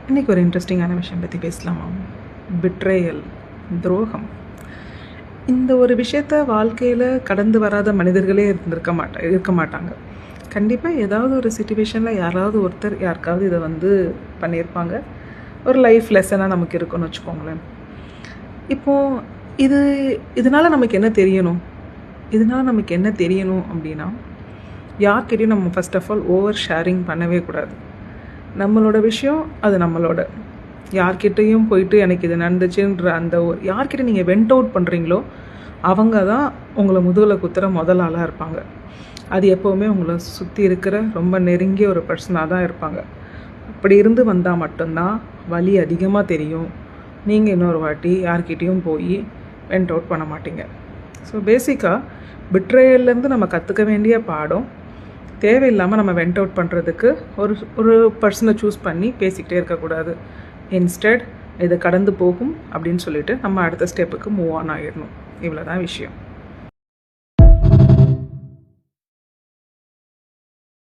இன்றைக்கி ஒரு இன்ட்ரெஸ்டிங்கான விஷயம் பற்றி பேசலாமா? பிட்ரேயல், துரோகம். இந்த ஒரு விஷயத்த வாழ்க்கையில் கடந்து வராத மனிதர்களே இருக்க மாட்டாங்க. கண்டிப்பாக ஏதாவது ஒரு சிச்சுவேஷனில் யாராவது ஒருத்தர் யாருக்காவது இதை பண்ணியிருப்பாங்க. ஒரு லைஃப் லெசனாக நமக்கு இருக்குன்னு வச்சுக்கோங்களேன். இப்போது இதனால் நமக்கு என்ன தெரியணும் அப்படின்னா, யார்கிட்டையும் நம்ம first of all over sharing பண்ணவே கூடாது. நம்மளோட விஷயம் அது நம்மளோட. யார்கிட்டையும் போயிட்டு எனக்கு இது நடந்துச்சுன்ற யார்கிட்ட நீங்கள் வெண்ட் அவுட் பண்ணுறீங்களோ அவங்க தான் உங்களை முதுகில் குத்துற முதல் ஆளாக இருப்பாங்க. அது எப்போவுமே உங்களை சுற்றி இருக்கிற ரொம்ப நெருங்கிய ஒரு பர்சனாக தான் இருப்பாங்க. அப்படி இருந்து வந்தால் மட்டும்தான் வலி அதிகமாக தெரியும். நீங்கள் இன்னொரு வாட்டி யார்கிட்டையும் போய் வெண்ட் அவுட் பண்ண மாட்டீங்க. ஸோ பேசிக்காக பிட்ரேயல்லேருந்து நம்ம கற்றுக்க வேண்டிய பாடம், தேவையில்லாமல் நம்ம வெண்ட் அவுட் பண்ணுறதுக்கு ஒரு பர்சனை சூஸ் பண்ணி பேசிக்கிட்டே இருக்கக்கூடாது. இன்ஸ்டெட் இது கடந்து போகும் அப்படின்னு சொல்லிட்டு நம்ம அடுத்த ஸ்டெப்புக்கு மூவ் ஆன் ஆகிடணும். இவ்வளோ தான் விஷயம்.